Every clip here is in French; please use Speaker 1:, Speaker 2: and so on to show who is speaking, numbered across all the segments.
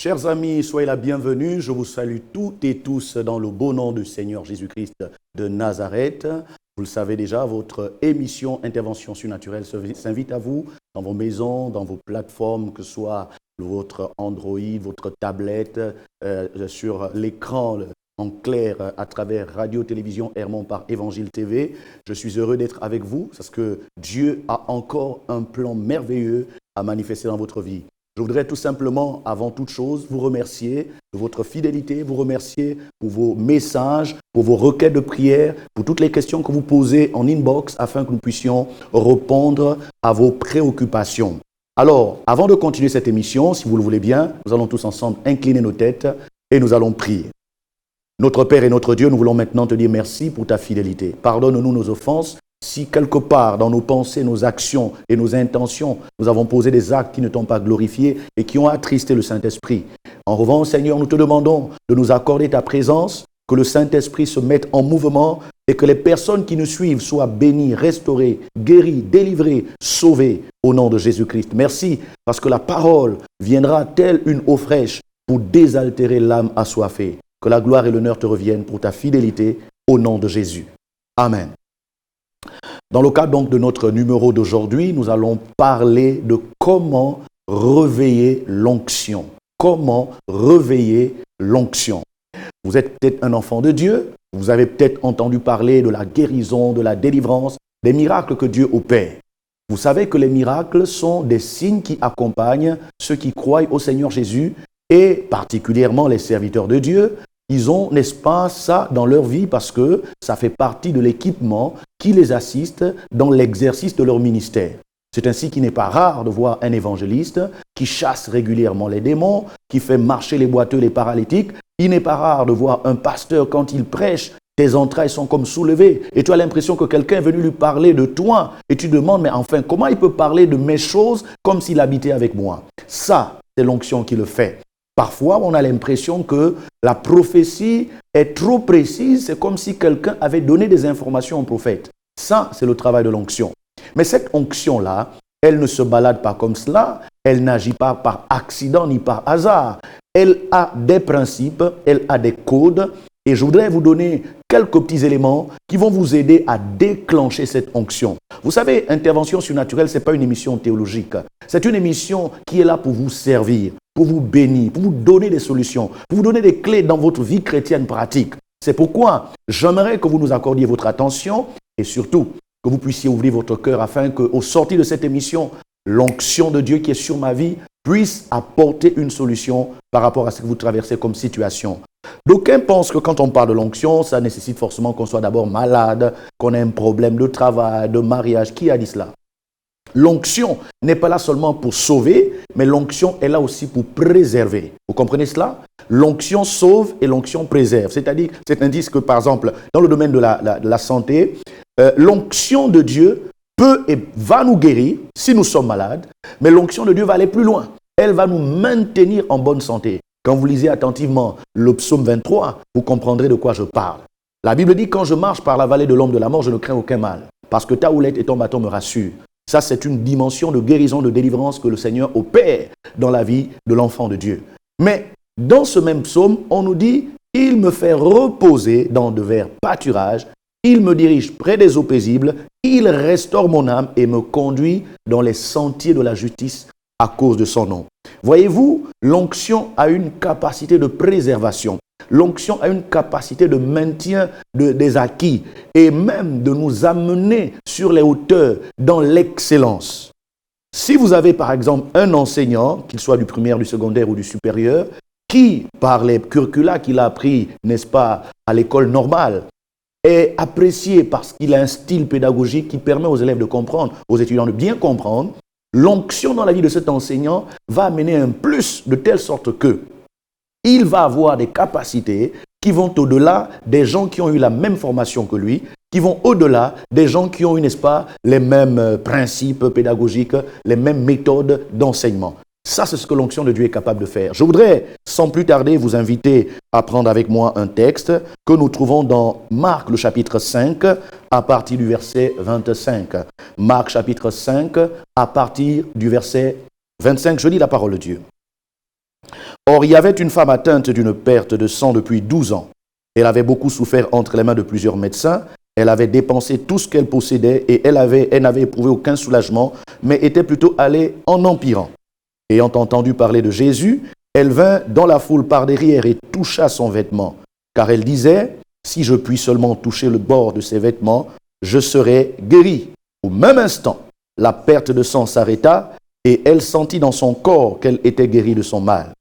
Speaker 1: Chers amis, soyez la bienvenue. Je vous salue toutes et tous dans le beau nom du Seigneur Jésus-Christ de Nazareth. Vous le savez déjà, votre émission Intervention surnaturelle s'invite à vous dans vos maisons, dans vos plateformes, que ce soit votre Android, votre tablette, sur l'écran en clair à travers Radio Télévision Hermon par Évangile TV. Je suis heureux d'être avec vous parce que Dieu a encore un plan merveilleux à manifester dans votre vie. Je voudrais tout simplement, avant toute chose, vous remercier de votre fidélité, vous remercier pour vos messages, pour vos requêtes de prière, pour toutes les questions que vous posez en inbox afin que nous puissions répondre à vos préoccupations. Alors, avant de continuer cette émission, si vous le voulez bien, nous allons tous ensemble incliner nos têtes et nous allons prier. Notre Père et notre Dieu, nous voulons maintenant te dire merci pour ta fidélité. Pardonne-nous nos offenses. Si quelque part dans nos pensées, nos actions et nos intentions, nous avons posé des actes qui ne t'ont pas glorifié et qui ont attristé le Saint-Esprit. En revanche, Seigneur, nous te demandons de nous accorder ta présence, que le Saint-Esprit se mette en mouvement et que les personnes qui nous suivent soient bénies, restaurées, guéries, délivrées, sauvées au nom de Jésus-Christ. Merci parce que la parole viendra telle une eau fraîche pour désaltérer l'âme assoiffée. Que la gloire et l'honneur te reviennent pour ta fidélité au nom de Jésus. Amen. Dans le cadre donc de notre numéro d'aujourd'hui, nous allons parler de comment réveiller l'onction. Comment réveiller l'onction. Vous êtes peut-être un enfant de Dieu, vous avez peut-être entendu parler de la guérison, de la délivrance, des miracles que Dieu opère. Vous savez que les miracles sont des signes qui accompagnent ceux qui croient au Seigneur Jésus et particulièrement les serviteurs de Dieu. Ils ont, n'est-ce pas, ça dans leur vie parce que ça fait partie de l'équipement qui les assiste dans l'exercice de leur ministère. C'est ainsi qu'il n'est pas rare de voir un évangéliste qui chasse régulièrement les démons, qui fait marcher les boiteux, les paralytiques. Il n'est pas rare de voir un pasteur, quand il prêche, tes entrailles sont comme soulevées et tu as l'impression que quelqu'un est venu lui parler de toi et tu demandes, mais enfin, comment il peut parler de mes choses comme s'il habitait avec moi? Ça, c'est l'onction qui le fait. Parfois, on a l'impression que la prophétie est trop précise. C'est comme si quelqu'un avait donné des informations au prophète. Ça, c'est le travail de l'onction. Mais cette onction-là, elle ne se balade pas comme cela. Elle n'agit pas par accident ni par hasard. Elle a des principes, elle a des codes. Et je voudrais vous donner quelques petits éléments qui vont vous aider à déclencher cette onction. Vous savez, Intervention surnaturelle, ce n'est pas une émission théologique. C'est une émission qui est là pour vous servir, pour vous bénir, pour vous donner des solutions, pour vous donner des clés dans votre vie chrétienne pratique. C'est pourquoi j'aimerais que vous nous accordiez votre attention et surtout que vous puissiez ouvrir votre cœur afin qu'au sortir de cette émission, l'onction de Dieu qui est sur ma vie puisse apporter une solution par rapport à ce que vous traversez comme situation. D'aucuns pensent que quand on parle de l'onction, ça nécessite forcément qu'on soit d'abord malade, qu'on ait un problème de travail, de mariage. Qui a dit cela? L'onction n'est pas là seulement pour sauver, mais l'onction est là aussi pour préserver. Vous comprenez cela? L'onction sauve et l'onction préserve. C'est-à-dire, c'est un disque que, par exemple, dans le domaine de la santé, l'onction de Dieu peut et va nous guérir si nous sommes malades, mais l'onction de Dieu va aller plus loin. Elle va nous maintenir en bonne santé. Quand vous lisez attentivement le psaume 23, vous comprendrez de quoi je parle. La Bible dit, quand je marche par la vallée de l'ombre de la mort, je ne crains aucun mal, parce que ta houlette et ton bâton me rassurent. Ça, c'est une dimension de guérison, de délivrance que le Seigneur opère dans la vie de l'enfant de Dieu. Mais dans ce même psaume, on nous dit, il me fait reposer dans de verts pâturages, il me dirige près des eaux paisibles, il restaure mon âme et me conduit dans les sentiers de la justice à cause de son nom. Voyez-vous, l'onction a une capacité de préservation. L'onction a une capacité de maintien des acquis et même de nous amener sur les hauteurs dans l'excellence. Si vous avez par exemple un enseignant, qu'il soit du primaire, du secondaire ou du supérieur, qui, par les curricula qu'il a appris, n'est-ce pas, à l'école normale, est apprécié parce qu'il a un style pédagogique qui permet aux élèves de comprendre, aux étudiants de bien comprendre, l'onction dans la vie de cet enseignant va amener un plus de telle sorte que il va avoir des capacités qui vont au-delà des gens qui ont eu la même formation que lui, qui vont au-delà des gens qui ont eu, n'est-ce pas, les mêmes principes pédagogiques, les mêmes méthodes d'enseignement. Ça, c'est ce que l'onction de Dieu est capable de faire. Je voudrais, sans plus tarder, vous inviter à prendre avec moi un texte que nous trouvons dans Marc, le chapitre 5, à partir du verset 25. Marc, chapitre 5, à partir du verset 25. Je lis la parole de Dieu. Or, il y avait une femme atteinte d'une perte de sang depuis 12 ans. Elle avait beaucoup souffert entre les mains de plusieurs médecins. Elle avait dépensé tout ce qu'elle possédait et elle n'avait éprouvé aucun soulagement, mais était plutôt allée en empirant. Ayant entendu parler de Jésus, elle vint dans la foule par derrière et toucha son vêtement, car elle disait, « Si je puis seulement toucher le bord de ses vêtements, je serai guérie. » Au même instant, la perte de sang s'arrêta et elle sentit dans son corps qu'elle était guérie de son mal.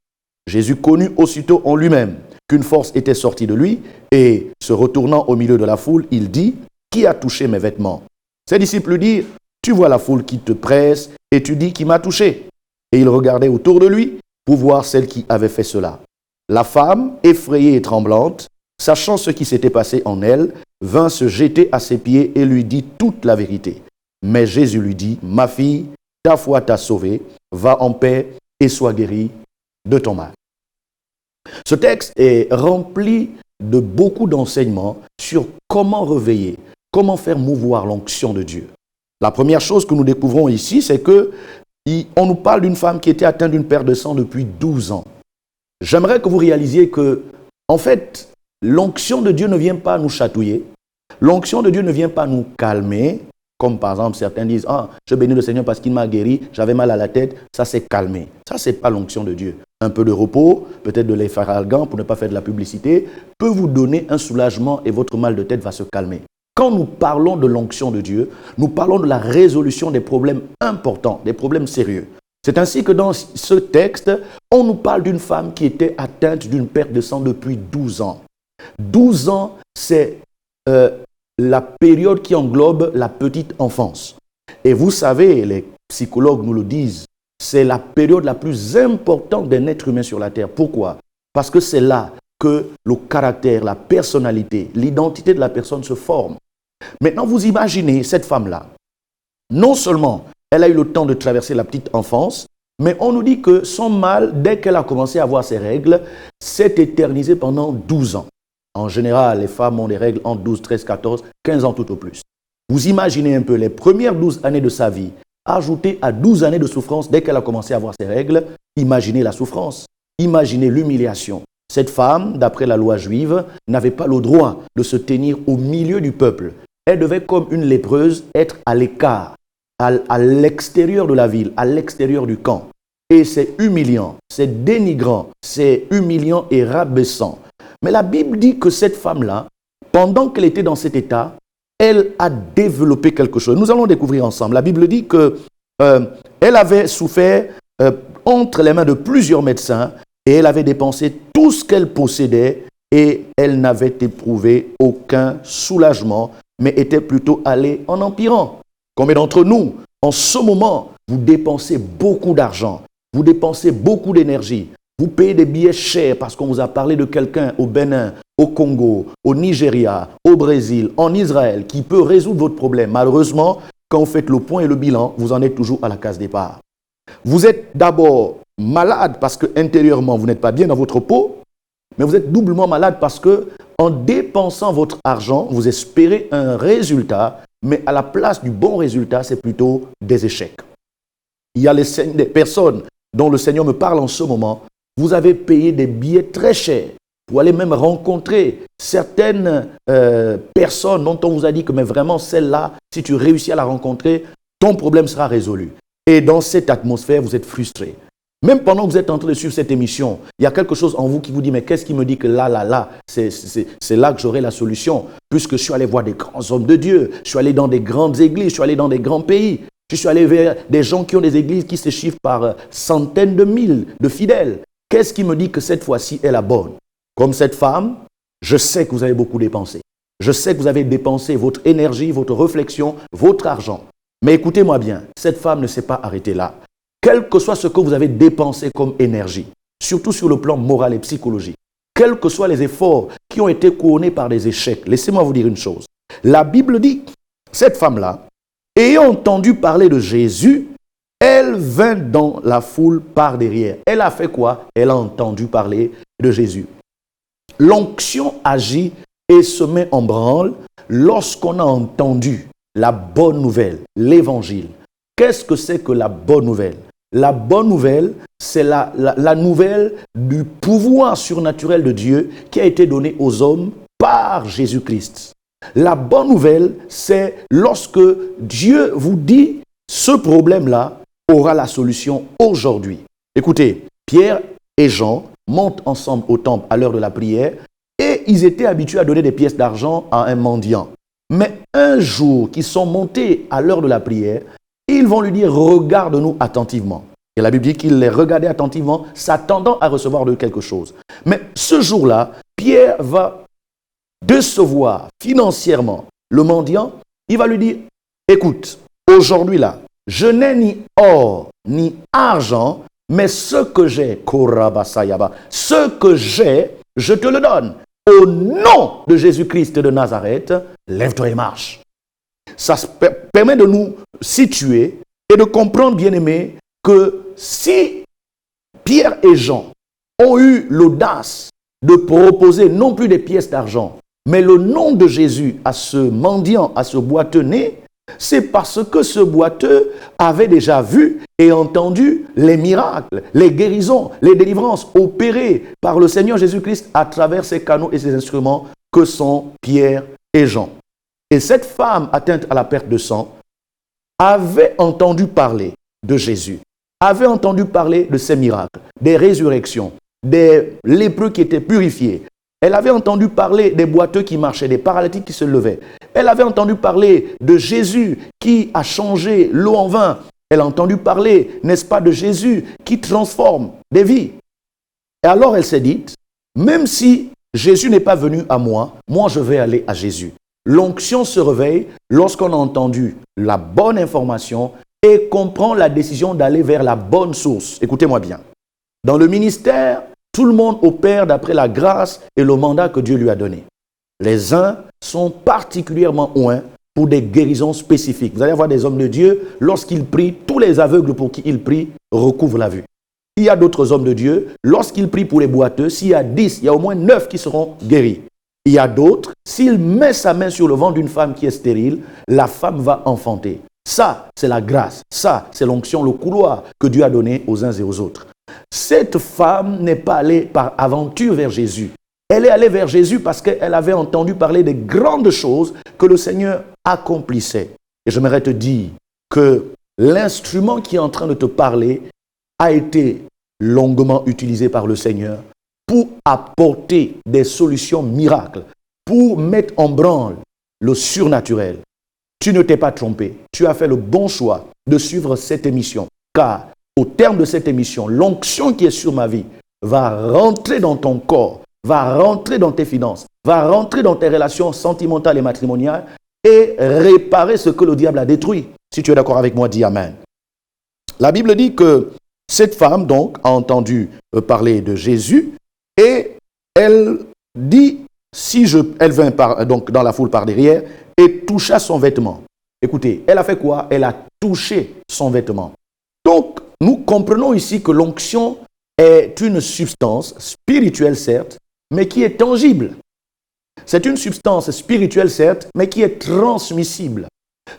Speaker 1: Jésus connut aussitôt en lui-même qu'une force était sortie de lui et, se retournant au milieu de la foule, il dit, « Qui a touché mes vêtements ?» Ses disciples lui dirent, « Tu vois la foule qui te presse et tu dis qui m'a touché. » Et il regardait autour de lui pour voir celle qui avait fait cela. La femme, effrayée et tremblante, sachant ce qui s'était passé en elle, vint se jeter à ses pieds et lui dit toute la vérité. Mais Jésus lui dit, « Ma fille, ta foi t'a sauvée, va en paix et sois guérie de ton mal. » Ce texte est rempli de beaucoup d'enseignements sur comment réveiller, comment faire mouvoir l'onction de Dieu. La première chose que nous découvrons ici, c'est que on nous parle d'une femme qui était atteinte d'une perte de sang depuis 12 ans. J'aimerais que vous réalisiez que, en fait, l'onction de Dieu ne vient pas nous chatouiller. L'onction de Dieu ne vient pas nous calmer. Comme par exemple, certains disent, « Ah, je bénis le Seigneur parce qu'il m'a guéri, j'avais mal à la tête, ça s'est calmé. » Ça, ce n'est pas l'onction de Dieu. Un peu de repos, peut-être de l'effaralgan pour ne pas faire de la publicité, peut vous donner un soulagement et votre mal de tête va se calmer. Quand nous parlons de l'onction de Dieu, nous parlons de la résolution des problèmes importants, des problèmes sérieux. C'est ainsi que dans ce texte, on nous parle d'une femme qui était atteinte d'une perte de sang depuis 12 ans. 12 ans, c'est la période qui englobe la petite enfance. Et vous savez, les psychologues nous le disent, c'est la période la plus importante d'un être humain sur la terre. Pourquoi? Parce que c'est là que le caractère, la personnalité, l'identité de la personne se forme. Maintenant, vous imaginez cette femme-là. Non seulement elle a eu le temps de traverser la petite enfance, mais on nous dit que son mal, dès qu'elle a commencé à avoir ses règles, s'est éternisé pendant 12 ans. En général, les femmes ont des règles entre 12, 13, 14, 15 ans tout au plus. Vous imaginez un peu les premières 12 années de sa vie, ajoutées à 12 années de souffrance dès qu'elle a commencé à avoir ses règles, imaginez la souffrance, imaginez l'humiliation. Cette femme, d'après la loi juive, n'avait pas le droit de se tenir au milieu du peuple. Elle devait, comme une lépreuse, être à l'écart, à l'extérieur de la ville, à l'extérieur du camp. Et c'est humiliant, c'est dénigrant, c'est humiliant et rabaissant. Mais la Bible dit que cette femme-là, pendant qu'elle était dans cet état, elle a développé quelque chose. Nous allons découvrir ensemble. La Bible dit qu'elle avait souffert entre les mains de plusieurs médecins et elle avait dépensé tout ce qu'elle possédait et elle n'avait éprouvé aucun soulagement, mais était plutôt allée en empirant. Combien d'entre nous, en ce moment, vous dépensez beaucoup d'argent, vous dépensez beaucoup d'énergie, vous payez des billets chers parce qu'on vous a parlé de quelqu'un au Bénin, au Congo, au Nigeria, au Brésil, en Israël, qui peut résoudre votre problème. Malheureusement, quand vous faites le point et le bilan, vous en êtes toujours à la case départ. Vous êtes d'abord malade parce que intérieurement, vous n'êtes pas bien dans votre peau, mais vous êtes doublement malade parce que en dépensant votre argent, vous espérez un résultat, mais à la place du bon résultat, c'est plutôt des échecs. Il y a des personnes dont le Seigneur me parle en ce moment. Vous avez payé des billets très chers pour aller même rencontrer certaines personnes dont on vous a dit que mais vraiment celle-là, si tu réussis à la rencontrer, ton problème sera résolu. Et dans cette atmosphère, vous êtes frustré. Même pendant que vous êtes en train de suivre cette émission, il y a quelque chose en vous qui vous dit, mais qu'est-ce qui me dit que là, c'est là que j'aurai la solution. Puisque je suis allé voir des grands hommes de Dieu, je suis allé dans des grandes églises, je suis allé dans des grands pays, je suis allé vers des gens qui ont des églises qui se chiffrent par centaines de mille de fidèles. Qu'est-ce qui me dit que cette fois-ci est la bonne? Comme cette femme, je sais que vous avez beaucoup dépensé. Je sais que vous avez dépensé votre énergie, votre réflexion, votre argent. Mais écoutez-moi bien, cette femme ne s'est pas arrêtée là. Quel que soit ce que vous avez dépensé comme énergie, surtout sur le plan moral et psychologique, quels que soient les efforts qui ont été couronnés par des échecs, laissez-moi vous dire une chose. La Bible dit, cette femme-là, ayant entendu parler de Jésus, elle vint dans la foule par derrière. Elle a fait quoi? Elle a entendu parler de Jésus. L'onction agit et se met en branle lorsqu'on a entendu la bonne nouvelle, l'évangile. Qu'est-ce que c'est que la bonne nouvelle? La bonne nouvelle, c'est la nouvelle du pouvoir surnaturel de Dieu qui a été donné aux hommes par Jésus-Christ. La bonne nouvelle, c'est lorsque Dieu vous dit, ce problème-là aura la solution aujourd'hui. Écoutez, Pierre et Jean montent ensemble au temple à l'heure de la prière et ils étaient habitués à donner des pièces d'argent à un mendiant. Mais un jour qu'ils sont montés à l'heure de la prière, ils vont lui dire, regarde-nous attentivement. Et la Bible dit qu'il les regardait attentivement, s'attendant à recevoir de quelque chose. Mais ce jour-là, Pierre va décevoir financièrement le mendiant. Il va lui dire, écoute, aujourd'hui là, je n'ai ni or ni argent, mais ce que j'ai, ce que j'ai, je te le donne. Au nom de Jésus-Christ de Nazareth, lève-toi et marche. Ça permet de nous situer et de comprendre, bien-aimés, que si Pierre et Jean ont eu l'audace de proposer non plus des pièces d'argent, mais le nom de Jésus à ce mendiant, à ce boiteux né, c'est parce que ce boiteux avait déjà vu et entendu les miracles, les guérisons, les délivrances opérées par le Seigneur Jésus-Christ à travers ses canaux et ses instruments que sont Pierre et Jean. Et cette femme atteinte à la perte de sang avait entendu parler de Jésus, avait entendu parler de ses miracles, des résurrections, des lépreux qui étaient purifiés. Elle avait entendu parler des boiteux qui marchaient, des paralytiques qui se levaient. Elle avait entendu parler de Jésus qui a changé l'eau en vin. Elle a entendu parler, n'est-ce pas, de Jésus qui transforme des vies. Et alors elle s'est dit, même si Jésus n'est pas venu à moi, moi je vais aller à Jésus. L'onction se réveille lorsqu'on a entendu la bonne information et qu'on prend la décision d'aller vers la bonne source. Écoutez-moi bien. Dans le ministère, tout le monde opère d'après la grâce et le mandat que Dieu lui a donné. Les uns sont particulièrement oints pour des guérisons spécifiques. Vous allez voir des hommes de Dieu, lorsqu'ils prient, tous les aveugles pour qui ils prient recouvrent la vue. Il y a d'autres hommes de Dieu, lorsqu'ils prient pour les boiteux, s'il y a 10, il y a au moins 9 qui seront guéris. Il y a d'autres, s'il met sa main sur le ventre d'une femme qui est stérile, la femme va enfanter. Ça, c'est la grâce. Ça, c'est l'onction, le couloir que Dieu a donné aux uns et aux autres. Cette femme n'est pas allée par aventure vers Jésus. Elle est allée vers Jésus parce qu'elle avait entendu parler des grandes choses que le Seigneur accomplissait. Et j'aimerais te dire que l'instrument qui est en train de te parler a été longuement utilisé par le Seigneur pour apporter des solutions miracles, pour mettre en branle le surnaturel. Tu ne t'es pas trompé. Tu as fait le bon choix de suivre cette émission. Car au terme de cette émission, l'onction qui est sur ma vie va rentrer dans ton corps, va rentrer dans tes finances, va rentrer dans tes relations sentimentales et matrimoniales et réparer ce que le diable a détruit. Si tu es d'accord avec moi, dis Amen. La Bible dit que cette femme, donc, a entendu parler de Jésus et elle dit, elle vint donc dans la foule par derrière et toucha son vêtement. Écoutez, elle a fait quoi? Elle a touché son vêtement. Donc, nous comprenons ici que l'onction est une substance spirituelle, certes, mais qui est tangible. C'est une substance spirituelle, certes, mais qui est transmissible.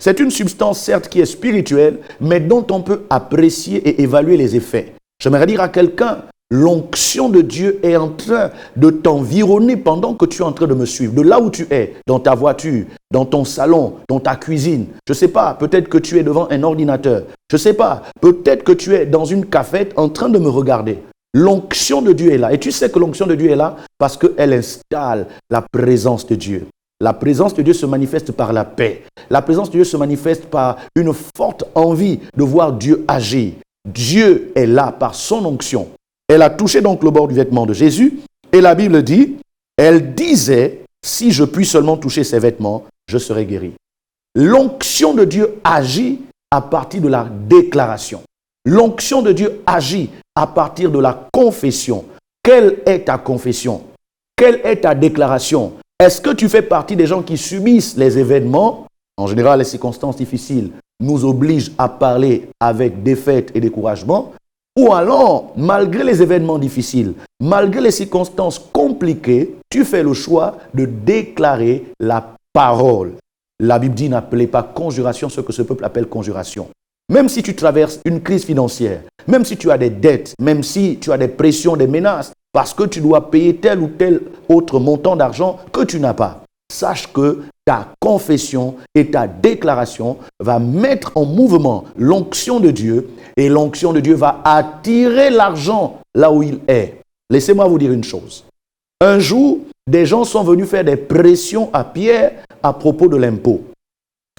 Speaker 1: C'est une substance, certes, qui est spirituelle, mais dont on peut apprécier et évaluer les effets. J'aimerais dire à quelqu'un, l'onction de Dieu est en train de t'environner pendant que tu es en train de me suivre. De là où tu es, dans ta voiture, dans ton salon, dans ta cuisine. Je ne sais pas, peut-être que tu es devant un ordinateur. Je ne sais pas, peut-être que tu es dans une cafette en train de me regarder. L'onction de Dieu est là. Et tu sais que l'onction de Dieu est là parce qu'elle installe la présence de Dieu. La présence de Dieu se manifeste par la paix. La présence de Dieu se manifeste par une forte envie de voir Dieu agir. Dieu est là par son onction. Elle a touché donc le bord du vêtement de Jésus et la Bible dit, elle disait, si je puis seulement toucher ses vêtements, je serai guéri. L'onction de Dieu agit à partir de la déclaration. L'onction de Dieu agit à partir de la confession. Quelle est ta confession? Quelle est ta déclaration? Est-ce que tu fais partie des gens qui subissent les événements? En général, les circonstances difficiles nous obligent à parler avec défaite et découragement. Ou alors, malgré les événements difficiles, malgré les circonstances compliquées, tu fais le choix de déclarer la parole. La Bible dit, n'appelez pas conjuration ce que ce peuple appelle conjuration. même si tu traverses une crise financière, même si tu as des dettes, même si tu as des pressions, des menaces, parce que tu dois payer tel ou tel autre montant d'argent que tu n'as pas, sache que ta confession et ta déclaration va mettre en mouvement l'onction de Dieu et l'onction de Dieu va attirer l'argent là où il est. Laissez-moi vous dire une chose. Un jour, des gens sont venus faire des pressions à Pierre à propos de l'impôt.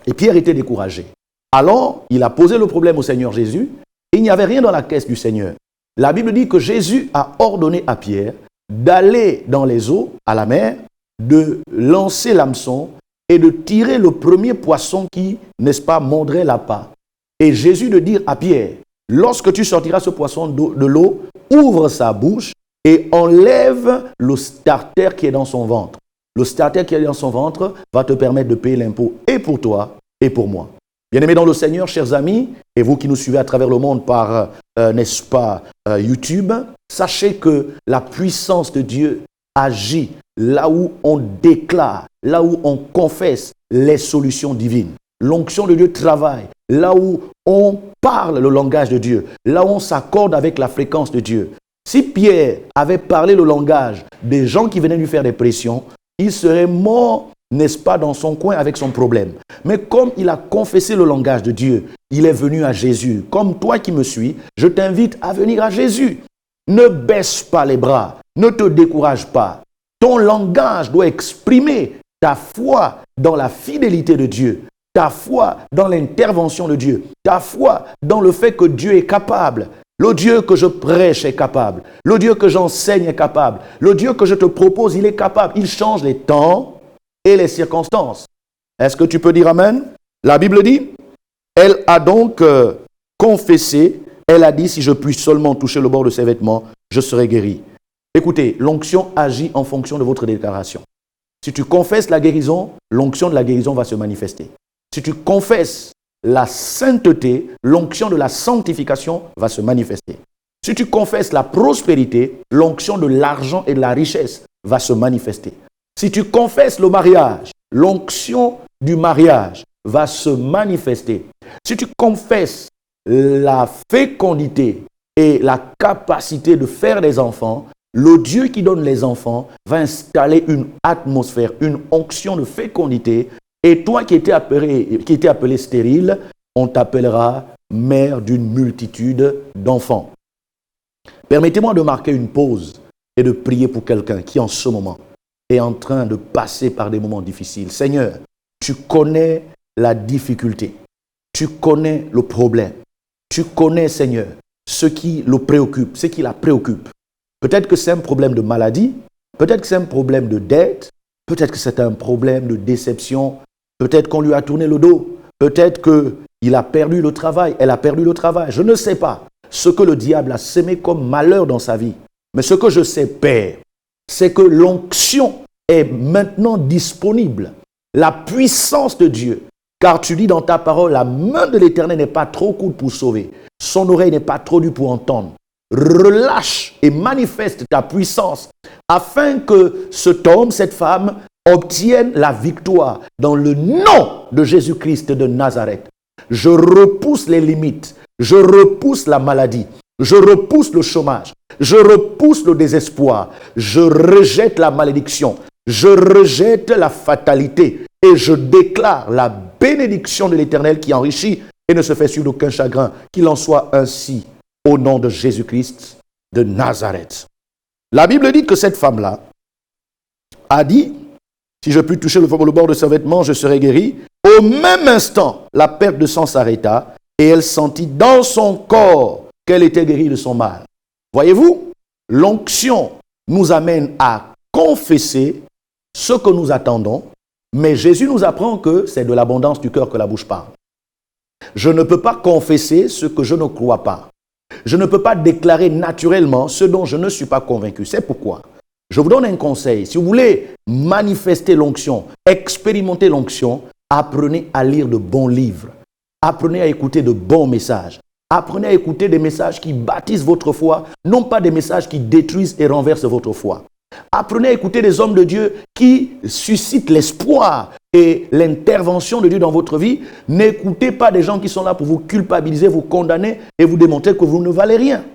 Speaker 1: Et Pierre était découragé. Alors, il a posé le problème au Seigneur Jésus et il n'y avait rien dans la caisse du Seigneur. La Bible dit que Jésus a ordonné à Pierre d'aller dans les eaux, à la mer, de lancer l'hameçon et de tirer le premier poisson qui, n'est-ce pas, mordrait l'appât. Et Jésus de dire à Pierre, lorsque tu sortiras ce poisson de l'eau, ouvre sa bouche et enlève le starter qui est dans son ventre. Le starter qui est dans son ventre va te permettre de payer l'impôt et pour toi et pour moi. Bien-aimés dans le Seigneur, chers amis, et vous qui nous suivez à travers le monde par, n'est-ce pas, YouTube, sachez que la puissance de Dieu agit là où on déclare, là où on confesse les solutions divines. L'onction de Dieu travaille là où on parle le langage de Dieu, là où on s'accorde avec la fréquence de Dieu. Si Pierre avait parlé le langage des gens qui venaient lui faire des pressions, il serait mort, n'est-ce pas, dans son coin avec son problème. Mais comme il a confessé le langage de Dieu, il est venu à Jésus. Comme toi qui me suis, je t'invite à venir à Jésus. Ne baisse pas les bras, ne te décourage pas. Ton langage doit exprimer ta foi dans la fidélité de Dieu, ta foi dans l'intervention de Dieu, ta foi dans le fait que Dieu est capable. Le Dieu que je prêche est capable. Le Dieu que j'enseigne est capable. Le Dieu que je te propose, il est capable. Il change les temps et les circonstances. Est-ce que tu peux dire Amen? La Bible dit, elle a donc confessé, elle a dit, si je puis seulement toucher le bord de ses vêtements, je serai guéri. Écoutez, l'onction agit en fonction de votre déclaration. Si tu confesses la guérison, l'onction de la guérison va se manifester. Si tu confesses la sainteté, l'onction de la sanctification va se manifester. Si tu confesses la prospérité, l'onction de l'argent et de la richesse va se manifester. Si tu confesses le mariage, l'onction du mariage va se manifester. Si tu confesses la fécondité et la capacité de faire des enfants, le Dieu qui donne les enfants va installer une atmosphère, une onction de fécondité. Et toi qui étais appelé stérile, on t'appellera mère d'une multitude d'enfants. Permettez-moi de marquer une pause et de prier pour quelqu'un qui en ce moment est en train de passer par des moments difficiles. Seigneur, tu connais la difficulté, tu connais le problème, tu connais, Seigneur, ce qui le préoccupe, ce qui la préoccupe. Peut-être que c'est un problème de maladie, peut-être que c'est un problème de dette, peut-être que c'est un problème de déception, peut-être qu'on lui a tourné le dos, peut-être qu'il a perdu le travail, elle a perdu le travail. Je ne sais pas ce que le diable a sémé comme malheur dans sa vie. Mais ce que je sais, Père, c'est que l'onction est maintenant disponible. La puissance de Dieu. Car tu dis dans ta parole, la main de l'Éternel n'est pas trop courte pour sauver. Son oreille n'est pas trop dure pour entendre. Relâche et manifeste ta puissance afin que cet homme, cette femme, obtienne la victoire dans le nom de Jésus-Christ de Nazareth. Je repousse les limites, je repousse la maladie, je repousse le chômage, je repousse le désespoir, je rejette la malédiction, je rejette la fatalité et je déclare la bénédiction de l'Éternel qui enrichit et ne se fait suivre d'aucun chagrin. Qu'il en soit ainsi au nom de Jésus-Christ de Nazareth. La Bible dit que cette femme-là a dit, si je puis toucher le bord de ses vêtements, je serai guéri. Au même instant, la perte de sang s'arrêta et elle sentit dans son corps qu'elle était guérie de son mal. Voyez-vous, l'onction nous amène à confesser ce que nous attendons, mais Jésus nous apprend que c'est de l'abondance du cœur que la bouche parle. Je ne peux pas confesser ce que je ne crois pas. Je ne peux pas déclarer naturellement ce dont je ne suis pas convaincu. C'est pourquoi je vous donne un conseil. Si vous voulez manifester l'onction, expérimenter l'onction, apprenez à lire de bons livres. Apprenez à écouter de bons messages. Apprenez à écouter des messages qui bâtissent votre foi, non pas des messages qui détruisent et renversent votre foi. Apprenez à écouter des hommes de Dieu qui suscitent l'espoir et l'intervention de Dieu dans votre vie. N'écoutez pas des gens qui sont là pour vous culpabiliser, vous condamner et vous démontrer que vous ne valez rien.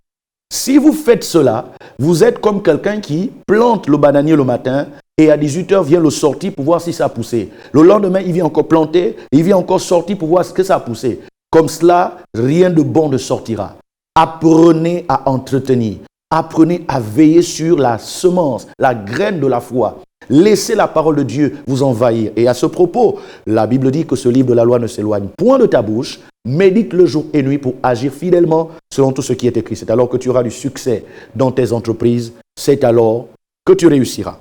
Speaker 1: Si vous faites cela, vous êtes comme quelqu'un qui plante le bananier le matin et à 18h vient le sortir pour voir si ça a poussé. Le lendemain, il vient encore planter, il vient encore sortir pour voir ce que ça a poussé. Comme cela, rien de bon ne sortira. Apprenez à entretenir. Apprenez à veiller sur la semence, la graine de la foi. Laissez la parole de Dieu vous envahir. Et à ce propos, la Bible dit que ce livre de la loi ne s'éloigne point de ta bouche. Médite-le jour et nuit pour agir fidèlement selon tout ce qui est écrit. C'est alors que tu auras du succès dans tes entreprises. C'est alors que tu réussiras.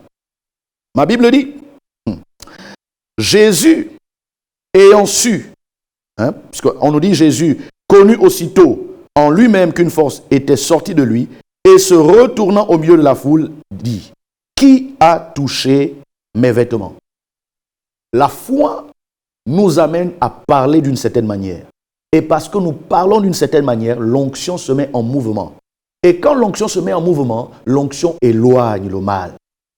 Speaker 1: Ma Bible dit, Jésus ayant su, puisqu'on nous dit Jésus connu aussitôt en lui-même qu'une force était sortie de lui, et se retournant au milieu de la foule, dit, qui a touché mes vêtements? La foi nous amène à parler d'une certaine manière. Et parce que nous parlons d'une certaine manière, l'onction se met en mouvement. Et quand l'onction se met en mouvement, l'onction éloigne le mal.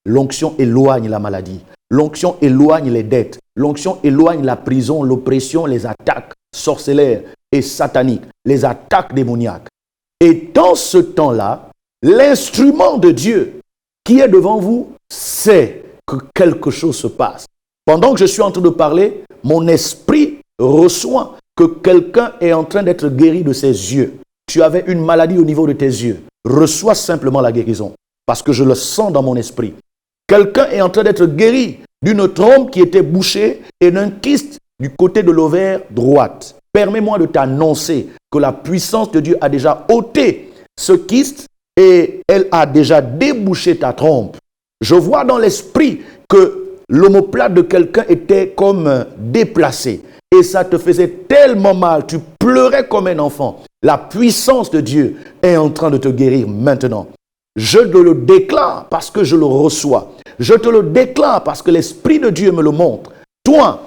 Speaker 1: L'onction éloigne la maladie. L'onction éloigne les dettes. L'onction éloigne la prison, l'oppression, les attaques sorcellaires et sataniques, les attaques démoniaques. Et dans ce temps-là, l'instrument de Dieu qui est devant vous sait que quelque chose se passe. Pendant que je suis en train de parler, mon esprit reçoit que quelqu'un est en train d'être guéri de ses yeux. Tu avais une maladie au niveau de tes yeux. Reçois simplement la guérison parce que je le sens dans mon esprit. Quelqu'un est en train d'être guéri d'une trompe qui était bouchée et d'un kyste du côté de l'ovaire droite. Permets-moi de t'annoncer que la puissance de Dieu a déjà ôté ce kyste et elle a déjà débouché ta trompe. Je vois dans l'esprit que l'omoplate de quelqu'un était comme déplacé et ça te faisait tellement mal, tu pleurais comme un enfant. La puissance de Dieu est en train de te guérir maintenant. Je te le déclare parce que je le reçois. Je te le déclare parce que l'Esprit de Dieu me le montre. Toi,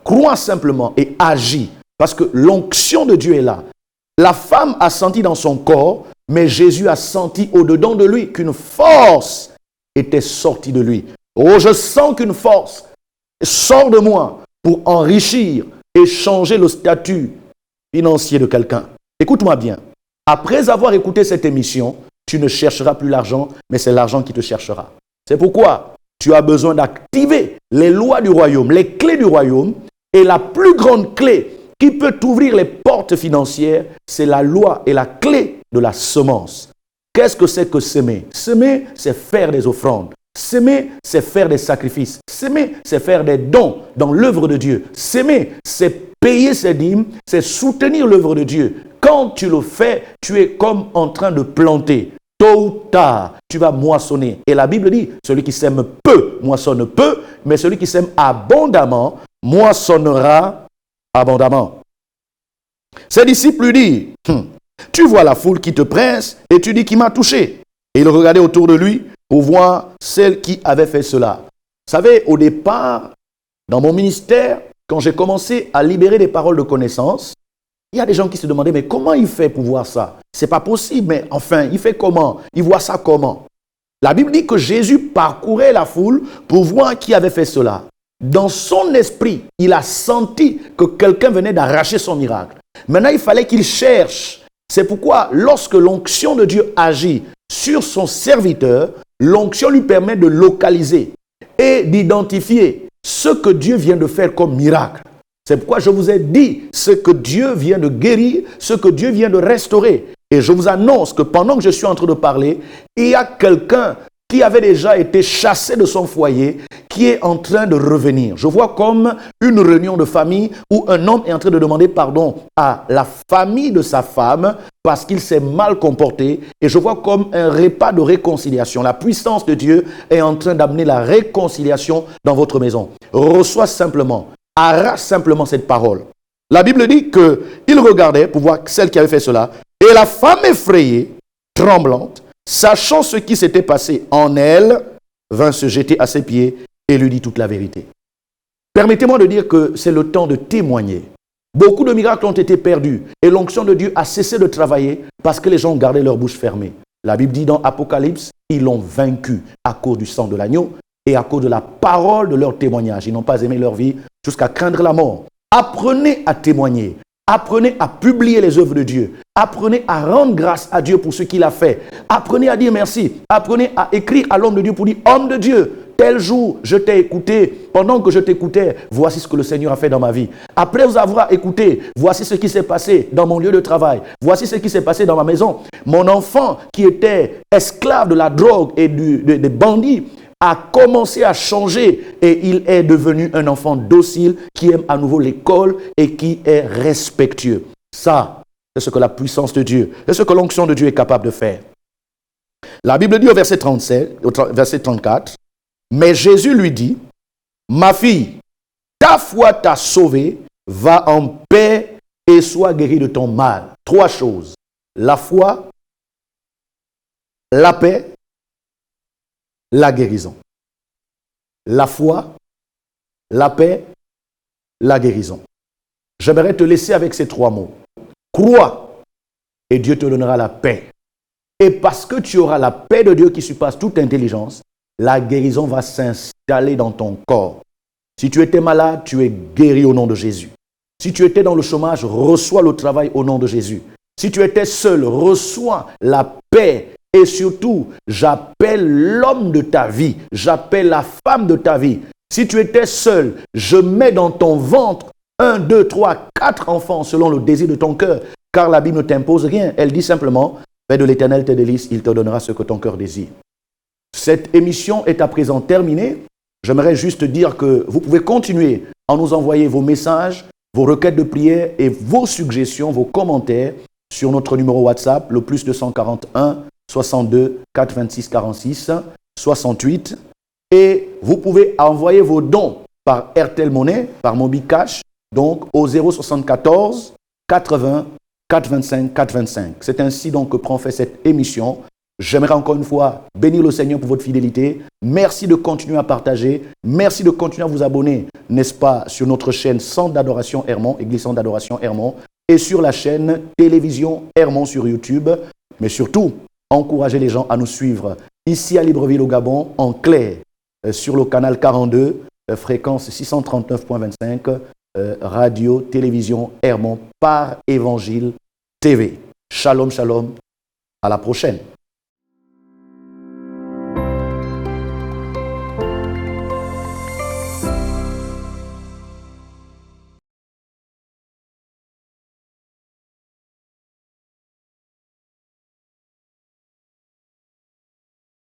Speaker 1: crois simplement et agis parce que l'onction de Dieu est là. La femme a senti dans son corps, mais Jésus a senti au-dedans de lui qu'une force était sortie de lui. Oh, je sens qu'une force sort de moi pour enrichir et changer le statut financier de quelqu'un. Écoute-moi bien. Après avoir écouté cette émission, tu ne chercheras plus l'argent, mais c'est l'argent qui te cherchera. C'est pourquoi tu as besoin d'activer les lois du royaume, les clés du royaume. Et la plus grande clé qui peut t'ouvrir les portes financières, c'est la loi et la clé de la semence. Qu'est-ce que c'est que semer? Semer, c'est faire des offrandes. Semer, c'est faire des sacrifices. Semer, c'est faire des dons dans l'œuvre de Dieu. Semer, c'est payer ses dîmes, c'est soutenir l'œuvre de Dieu. Quand tu le fais, tu es comme en train de planter. Tôt ou tard, tu vas moissonner. Et la Bible dit, celui qui sème peu, moissonne peu, mais celui qui sème abondamment, moissonnera abondamment. Ses disciples lui disent, tu vois la foule qui te presse et tu dis qui m'a touché. Et il regardait autour de lui pour voir celle qui avait fait cela. Vous savez, au départ, dans mon ministère, quand j'ai commencé à libérer des paroles de connaissance, il y a des gens qui se demandaient, mais comment il fait pour voir ça? C'est pas possible, mais enfin, il fait comment? Il voit ça comment? La Bible dit que Jésus parcourait la foule pour voir qui avait fait cela. Dans son esprit, il a senti que quelqu'un venait d'arracher son miracle. Maintenant, il fallait qu'il cherche. C'est pourquoi, lorsque l'onction de Dieu agit sur son serviteur, l'onction lui permet de localiser et d'identifier ce que Dieu vient de faire comme miracle. C'est pourquoi je vous ai dit ce que Dieu vient de guérir, ce que Dieu vient de restaurer. Et je vous annonce que pendant que je suis en train de parler, il y a quelqu'un qui avait déjà été chassé de son foyer, qui est en train de revenir. Je vois comme une réunion de famille où un homme est en train de demander pardon à la famille de sa femme parce qu'il s'est mal comporté. Et je vois comme un repas de réconciliation. La puissance de Dieu est en train d'amener la réconciliation dans votre maison. Reçois simplement, arrache simplement cette parole. La Bible dit qu'il regardait pour voir celle qui avait fait cela. Et la femme effrayée, tremblante, sachant ce qui s'était passé en elle, vint se jeter à ses pieds et lui dit toute la vérité. Permettez-moi de dire que c'est le temps de témoigner. Beaucoup de miracles ont été perdus et l'onction de Dieu a cessé de travailler parce que les gens ont gardé leur bouche fermée. La Bible dit dans Apocalypse Ils l'ont vaincu à cause du sang de l'agneau et à cause de la parole de leur témoignage. Ils n'ont pas aimé leur vie jusqu'à craindre la mort. Apprenez à témoigner. Apprenez à publier les œuvres de Dieu. Apprenez à rendre grâce à Dieu pour ce qu'il a fait. Apprenez à dire merci. Apprenez à écrire à l'homme de Dieu pour dire, homme de Dieu, tel jour, je t'ai écouté. Pendant que je t'écoutais, voici ce que le Seigneur a fait dans ma vie. Après vous avoir écouté, voici ce qui s'est passé dans mon lieu de travail. Voici ce qui s'est passé dans ma maison. Mon enfant qui était esclave de la drogue et des bandits a commencé à changer et il est devenu un enfant docile qui aime à nouveau l'école et qui est respectueux. Ça, c'est ce que la puissance de Dieu, c'est ce que l'onction de Dieu est capable de faire. La Bible dit au verset 37, au verset 34, « Mais Jésus lui dit, ma fille, ta foi t'a sauvée, va en paix et sois guérie de ton mal. » Trois choses, la foi, la paix, la guérison. La foi, la paix, la guérison. J'aimerais te laisser avec ces trois mots. Crois et Dieu te donnera la paix. Et parce que tu auras la paix de Dieu qui surpasse toute intelligence, la guérison va s'installer dans ton corps. Si tu étais malade, tu es guéri au nom de Jésus. Si tu étais dans le chômage, reçois le travail au nom de Jésus. Si tu étais seul, reçois la paix. Et surtout, j'appelle l'homme de ta vie, j'appelle la femme de ta vie. Si tu étais seul, je mets dans ton ventre 1, 2, 3, 4 enfants selon le désir de ton cœur. Car la Bible ne t'impose rien. Elle dit simplement, fais de l'Éternel tes délices, il te donnera ce que ton cœur désire. Cette émission est à présent terminée. J'aimerais juste dire que vous pouvez continuer à nous envoyer vos messages, vos requêtes de prière et vos suggestions, vos commentaires sur notre numéro WhatsApp, le plus 241 62 426 46 68. Et vous pouvez envoyer vos dons par RTL Monnaie, par MobiCash, donc au 074 80 425 425. C'est ainsi donc que prend fait cette émission. J'aimerais encore une fois bénir le Seigneur pour votre fidélité. Merci de continuer à partager. Merci de continuer à vous abonner, n'est-ce pas, sur notre chaîne Centre d'Adoration Hermon, Église Centre d'Adoration Hermon, et sur la chaîne Télévision Hermon sur YouTube. Mais surtout, encouragez les gens à nous suivre ici à Libreville au Gabon, en clair, sur le canal 42, fréquence 639.25, radio, télévision Hermon par Évangile TV. Shalom, shalom. À la prochaine.